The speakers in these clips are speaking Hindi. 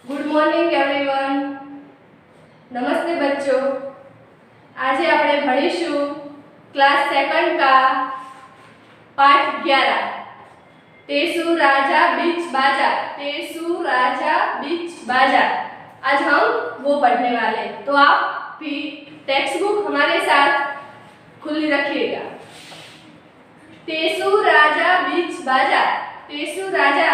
Good morning everyone. નમસ્તે બચ્ચો. આજે આપણે ભણીશું ક્લાસ સેકंड का पाठ 11 तेसु राजा बीच बाजा. तेसु राजा बीच बाजा आज हम वो पढ़ने वाले. तो आप भी टेक्स्ट बुक हमारे साथ खुली रखिएगा. तेसु राजा बीच बाजा. तेसु राजा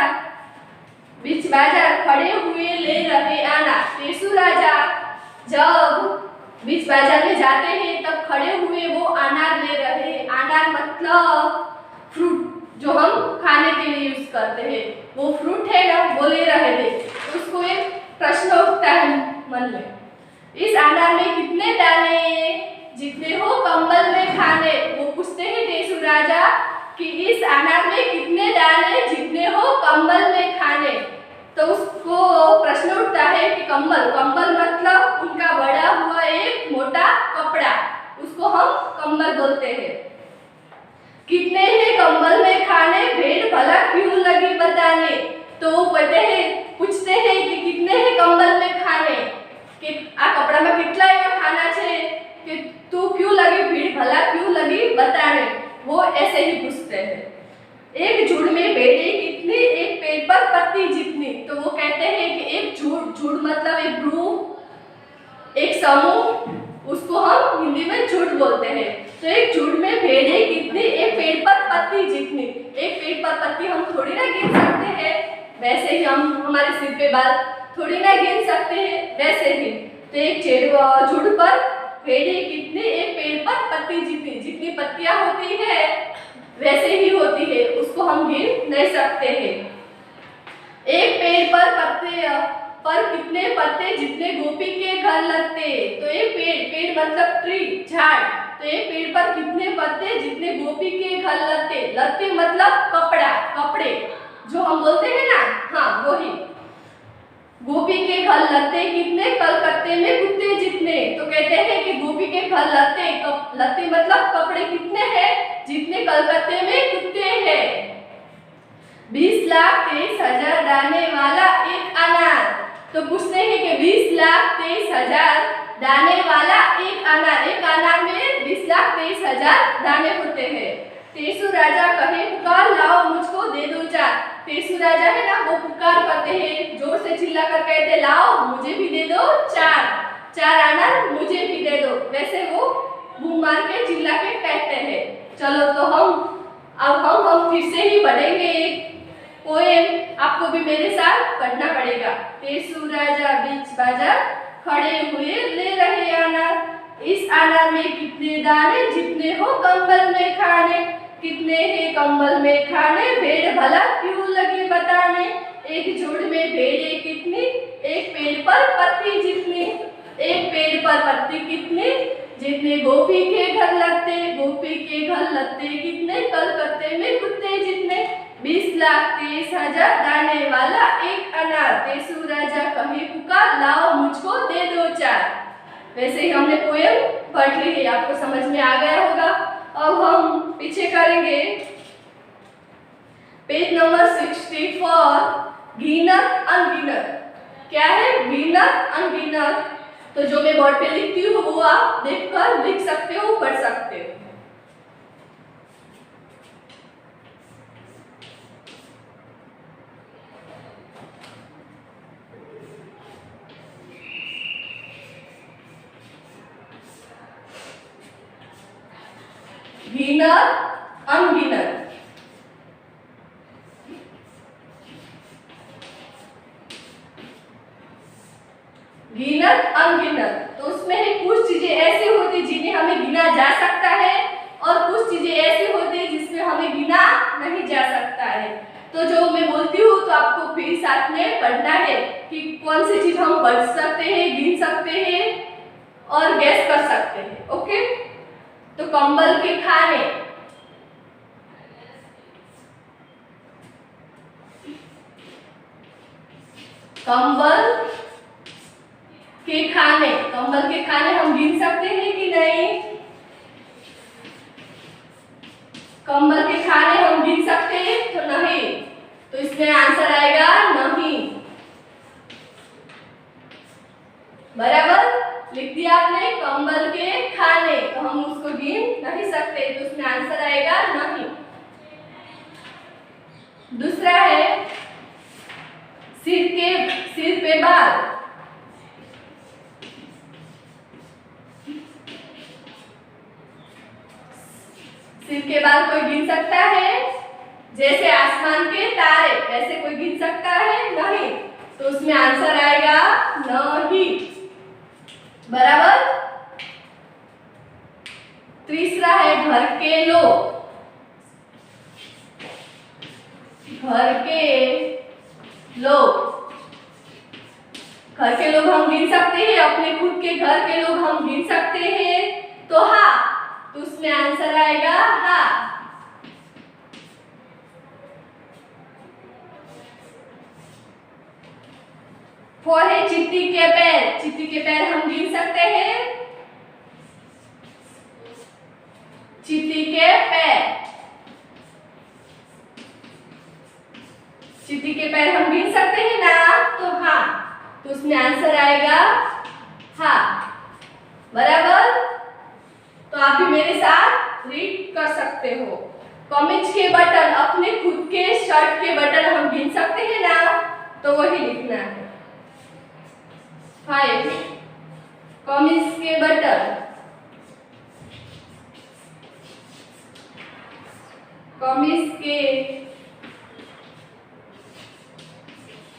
बीच बाजार खड़े हुए ले रहे आना. तेसु राजा जब बीच बाजार में जाते हैं तब खड़े हुए वो अनार ले रहे. अनार मतलब फ्रूट जो हम खाने के लिए यूज करते हैं. वो फ्रूट है ना, वो ले रहे थे. उसको एक प्रश्न उठता है मन में, इस अनार में कितने दाने जितने हो कंबल में खाने. वो पूछते हैं तेसु राजा कि इस अनार में कितने दाने जितने हो कंबल में खाने. तो उसको प्रश्न उठता है कि कंबल. कंबल मतलब उनका बड़ा हुआ एक मोटा कपड़ा, उसको हम कंबल बोलते हैं. कितने हैं कंबल में खाने भेड़ भला क्यों लगी बताने. तो पूछते हैं कि कितने हैं कंबल में खाने, कि आ कपड़ा में कितना एवा खाना छे कि तू क्यों लगी भीड़ भला क्यों लगी बताने. वो ऐसे ही पूछते हैं. एक झुंड में भेड़े कितनी एक पेड़ पर पत्ती जितनी. तो वो कहते हैं कि एक झुंड मतलब एक ग्रुप, एक समूह, उसको हम हिंदी में झुंड बोलते हैं. तो एक झुंड में भेड़े कितनी एक पेड़ पर पत्ती जितनी. एक पेड़ पर पत्ती हम थोड़ी ना गिन सकते हैं, वैसे ही हम हमारे सिर पे बाल थोड़ी ना गिन सकते हैं, वैसे ही. तो एक झुंड पर भेड़े कितनी एक पेड़ पर पत्ती जितनी. जितनी पत्तियां होती है वैसे ही होती है, उसको हम गिन नहीं सकते हैं. एक पेड़ पर पत्ते पर कितने पत्ते जितने गोपी के घर लगते. तो एक पेड़ मतलब ट्री, झाड़. तो एक पेड़ पर कितने पत्ते जितने गोपी के घर लगते. लगते मतलब कपड़ा, कपड़े जो हम बोलते हैं ना, हाँ वही. गोपी के घर लगते कितने कलकत्ते में कुत्ते जितने. तो कहते हैं कि गोपी के घर लगते मतलब कपड़े कितने हैं जितने कलकत्ते में कुत्ते हैं. 20,23,000 दाने वाला एक अनार. तो पूछते हैं कि 20,23,000 दाने वाला एक अनार. एक अनार में 20,23,000 दाने होते हैं. तेसु राजा कहे पुकार लाओ मुझको दे दो चार. तेसु राजा है ना, वो पुकार करते हैं, जोर से चिल्ला कर कहते लाओ मुझे भी दे दो चार अनार मुझे भी दे दो. वैसे वो बूम मार के चिल्ला के कहते हैं. चलो तो हम फिर से ही पढ़ेंगे एक पोएम. आपको भी मेरे साथ पढ़ना पड़ेगा. तेसु राजा बीच बाजार खड़े हुए ले रहे अनार. इस अनार में कितने दाने जितने हो कंबल में खाने. कितने हैं कंबल में खाने भेड़ भला क्यों लगी बताने. एक झुंड में भेड़े कितनी एक पेड़ पर पत्ती जितनी. एक पेड़ पर पत्ती कितनी जितने गोपी के घर लगते. गोपी के घर लगते कितने कलकत्ते में कुत्ते जितने. 20,23,000 दाने वाला एक अनार. तेसु राजा कहे पुकार लाओ मुझको दे दो चार. वैसे ही हमने पोएम पढ़ ली है, आपको समझ में आ गया होगा. अब हम पीछे करेंगे पेज नंबर 64. गिनत अनगिनत. क्या है गिनत अनगिनत. तो जो मैं बोर्ड पे लिखती हूँ वो आप देखकर लिख सकते हो, पढ़ सकते हो. गिनत अनगिनत. गिनत अनगिनत. तो उसमें है कुछ चीजें ऐसी होती जिन्हें हमें गिना जा सकता है और कुछ चीजें ऐसी होती है जिसमें हमें गिना नहीं जा सकता है. तो जो मैं बोलती हूँ तो आपको फिर साथ में पढ़ना है कि कौन सी चीज हम पढ़ सकते हैं, गिन सकते हैं और गैस कर सकते हैं. ओके. तो कंबल के खाने. कंबल के खाने. कंबल के खाने हम गिन सकते हैं कि नहीं. कंबल के खाने हम गिन सकते हैं तो नहीं. तो इसमें आंसर आएगा नहीं. बराबर लिख दिया आपने कंबल के खाने, तो हम उसको गिन नहीं सकते, तो उसमें आंसर आएगा नहीं। दूसरा है सिर पे बाल, सिर के बाल कोई गिन सकता है? जैसे आसमान के तारे ऐसे कोई गिन सकता है? नहीं, तो उसमें आंसर आएगा नहीं। बराबर। तीसरा है घर के लोग, घर के लोग, घर के लोग हम गिन सकते हैं, अपने खुद के घर के लोग हम गिन सकते हैं, तो हाँ, तो उसमें आंसर आएगा हाँ। फोर है चींटी के पैर, चींटी के पैर हम गिन सकते हैं, चींटी के पैर, चींटी के पैर हम गिन सकते हैं ना, तो हाँ, तो उसमें आंसर आएगा हाँ। बराबर। तो आप भी मेरे साथ रीड कर सकते हो। कमीज के बटन, अपने खुद के शर्ट के बटन हम गिन सकते हैं ना, तो वही लिखना है। 5 कमीज के बटन, कमीज के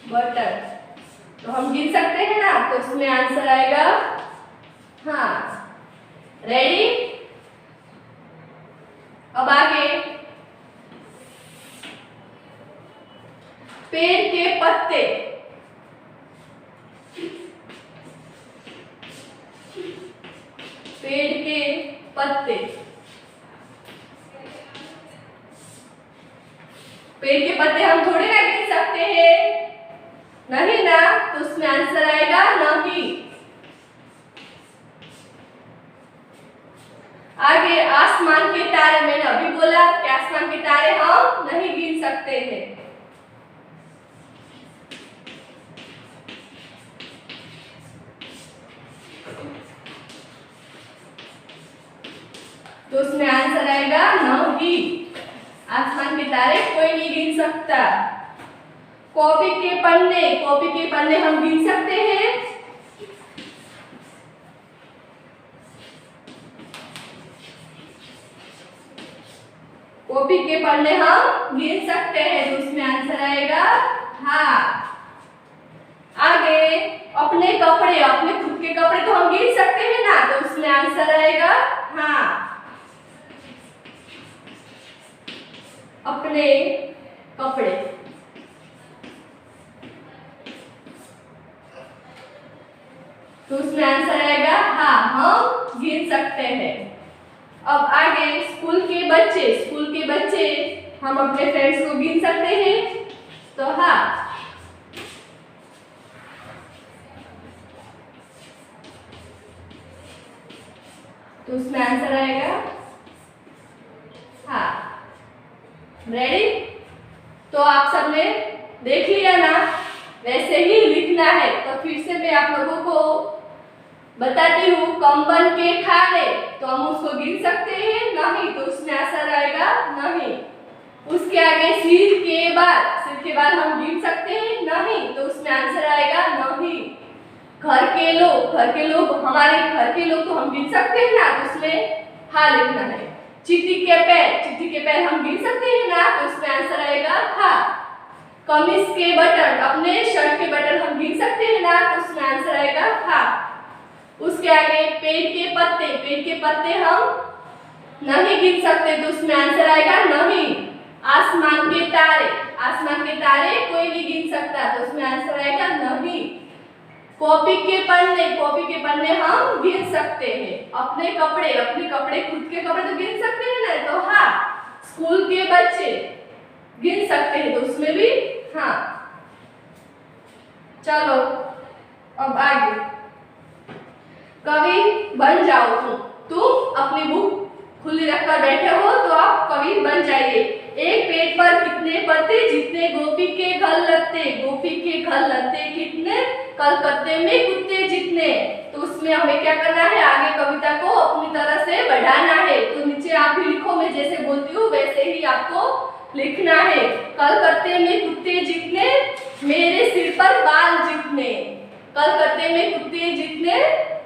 बटन, तो हम गिन सकते हैं ना, तो उसमें आंसर आएगा हाँ। रेडी। अब आगे पेड़ के पत्ते, पेड़ के पत्ते, पेड़ के पत्ते हम थोड़ी ना गिन सकते हैं, नहीं ना, तो उसमें आंसर आएगा नहीं। आगे आसमान के तारे, मैंने अभी बोला कि आसमान के तारे हम नहीं गिन सकते हैं। तो उसमें आंसर आएगा नहीं, आसमान के तारे कोई नहीं गिन सकता। कॉपी के पन्ने, कॉपी के पन्ने हम गिन सकते हैं, कॉपी के पन्ने हम गिन सकते हैं, तो उसमें आंसर आएगा हाँ। आगे अपने कपड़े, अपने खुद के कपड़े तो हम गिन सकते हैं ना, तो उसमें आंसर आएगा हाँ। अपने कपड़े, तो उसमें आंसर आएगा हाँ, हम गिन सकते हैं। अब आगे स्कूल के बच्चे, स्कूल के बच्चे हम अपने फ्रेंड्स को गिन सकते हैं, तो हाँ। तो उसमें आंसर आएगा हाँ। रेडी। तो आप सबने देख लिया ना, वैसे ही लिखना है। तो फिर से मैं आप लोगों को बताती हूँ। कंबल के खाने, तो हम उसको गिन सकते हैं नहीं, तो उसमें आंसर आएगा नहीं। उसके आगे सिर के बाल, सिर के बाल हम गिन सकते हैं नहीं, तो उसमें आंसर आएगा नहीं। घर के लोग, घर के लोग, हमारे घर के लोग तो हम गिन सकते हैं ना, तो उसमें हाँ लिखना है। चींटी के पैर, चींटी के पैर हम गिन सकते हैं ना, तो उसमें आंसर आएगा हाँ। कमीज के बटन, अपने शर्ट के बटन हम गिन सकते हैं ना, तो उसमें आंसर आएगा हाँ। उसके आगे पेड़ के पत्ते, पेड़ के पत्ते हम नहीं गिन सकते, तो उसमें आंसर आएगा नहीं। आसमान के तारे, आसमान के तारे कोई नहीं गिन सकता, तो उसमें आंसर आएगा नहीं। कॉपी के पन्ने, कॉपी के पन्ने हम गिन सकते हैं। अपने कपड़े, अपने कपड़े, खुद के कपड़े तो गिन सकते हैं ना, तो हाँ। स्कूल के बच्चे गिन सकते हैं, तो उसमें भी हाँ। चलो अब आगे, कवि बन जाओ तुम अपनी बुक खुली रखकर बैठे हो, तो आप कवि बन जाइए। एक पेड़ पर कितने पत्ते, जितने गोपी के घर लगते, गोपी के घर लगते कितने, कलकत्ते में कुत्ते जितने। तो उसमें हमें क्या करना है, आगे कविता को अपनी तरह से बढ़ाना है। तो नीचे आप भी लिखो, मैं जैसे बोलती हूँ वैसे ही आपको लिखना है। कलकत्ते में कुत्ते जितने, मेरे सिर पर बाल जितने। कलकत्ते में कुत्ते जितने,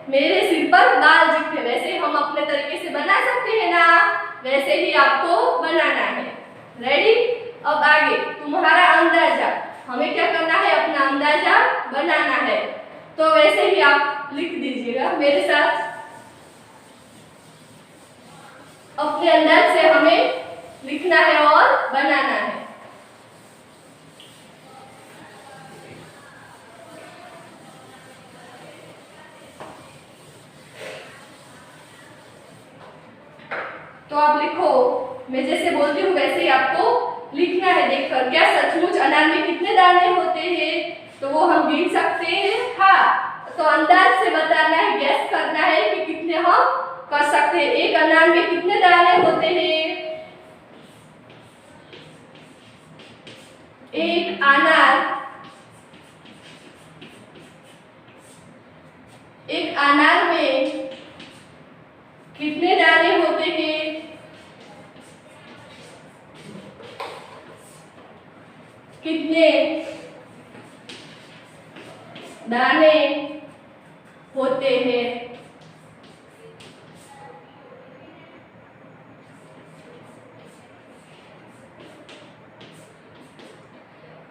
मेरे सिर पर बाल जितने। वैसे हम अपने तरीके से बना सकते हैं ना, वैसे ही आपको बनाना है। रेडी? अब आगे तुम्हारा अंदाजा, हमें क्या करना है, अपना अंदाजा बनाना है। तो वैसे ही आप लिख दीजिएगा मेरे साथ। अपने अंदाज से हमें लिखना है और बनाना है। तो आप लिखो, मैं जैसे बोलती हूँ वैसे ही आपको लिखना है देखकर। क्या सचमुच अनार में कितने दाने होते हैं? तो वो हम गिन सकते हैं। हाँ, तो अंदाज से बताना है, गैस करना है कि कितने हम कर सकते हैं। एक अनार में कितने दाने होते हैं? एक अनार, एक अनार में कितने दाने होते हैं? कितने दाने होते हैं?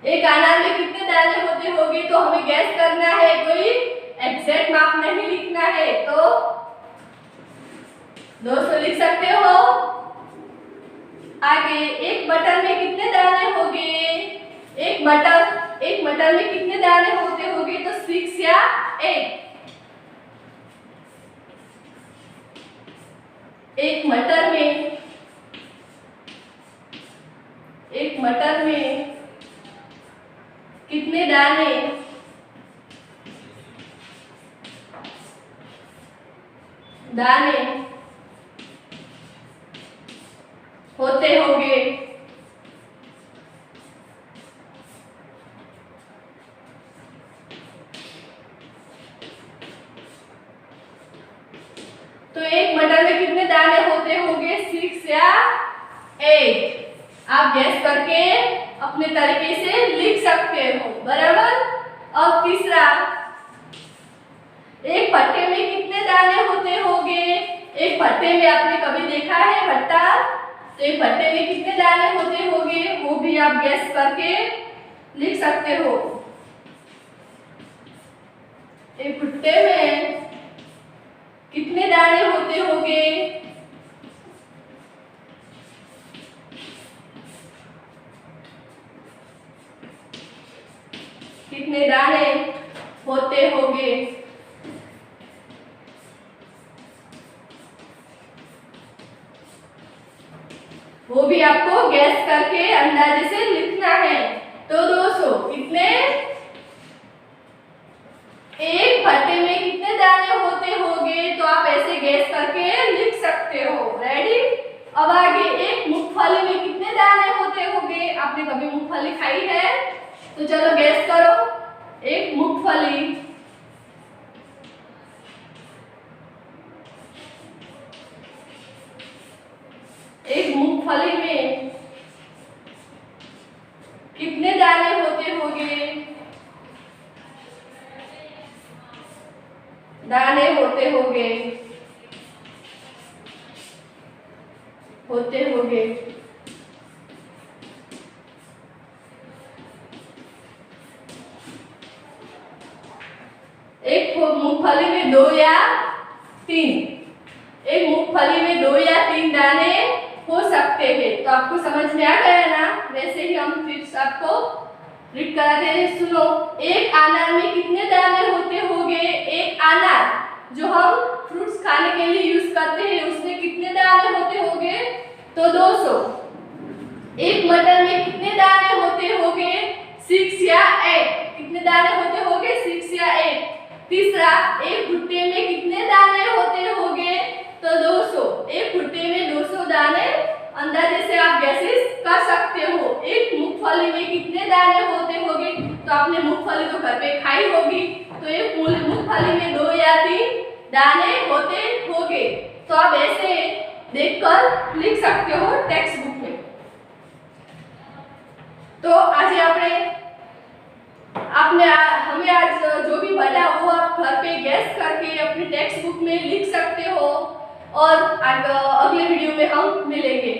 एक अनार में कितने दाने होते होंगे? तो हमें गैस करना है, कोई एग्जैक्ट माप नहीं लिखना है। तो 200 लिख सकते हो। आगे, एक मटर में कितने दाने होंगे? एक मटर में कितने दाने होते होंगे? तो 6 या 8। एक मटर में कितने दाने होते होंगे? तो एक मटर में कितने दाने होते होंगे? 6 या 8। आप गैस करके अपने तरीके से लिख सकते हो, बराबर। अब तीसरा, एक भट्टे में कितने दाने होते होंगे? एक भट्टे में आपने कभी देखा है भट्टा? तो एक भट्टे में कितने दाने होते होंगे, वो भी आप गैस करके लिख सकते हो। एक भुट्टे में कितने दाने होते होंगे? कितने दाने होते होंगे? वो भी आपको गैस करके अंदाजे से लिखना है। तो 200 कितने, एक भट्टे में कितने दाने होते होंगे? तो आप ऐसे गैस करके लिख सकते हो। रेडी? अब आगे, एक मूंगफली में कितने दाने होते होंगे? आपने कभी मूंगफली खाई है? तो चलो गैस करो। एक मूंगफली, एक मूंगफली में कितने दाने होते होंगे? दाने होते होंगे, होते होंगे। एक मूंगफली में 2 या 3, एक मूंगफली में 2 या 3 दाने हो सकते हैं। तो आपको समझ में आ गया ना? वैसे ही हम फिर आपको रीड कराते हैं, सुनो। एक अनार में कितने दाने होते होंगे? एक अनार जो हम फ्रूट्स खाने के लिए यूज करते हैं, उसमें कितने दाने होते होंगे? तो 200। एक मटर में कितने दाने होते होंगे? 6 या 8। कितने दाने होते होंगे? 6 या 8। तीसरा, एक भुट्टे में कितने दाने होते होंगे? तो 200। एक भुट्टे में 200 दाने अंदाजे से आप गैसेस कर सकते हो। एक मूंगफली में कितने दाने होते होंगे? तो आपने मूंगफली तो घर पे खाई होगी, तो एक मूंगफली में 2 या 3 दाने होते होंगे। तो आप ऐसे देखकर लिख सकते हो टेक्स्ट बुक में। तो आज हमें आज जो भी बना वो आप घर पे गैस करके अपनी टेक्स्ट बुक में लिख सकते हो और अगले वीडियो में हम मिलेंगे।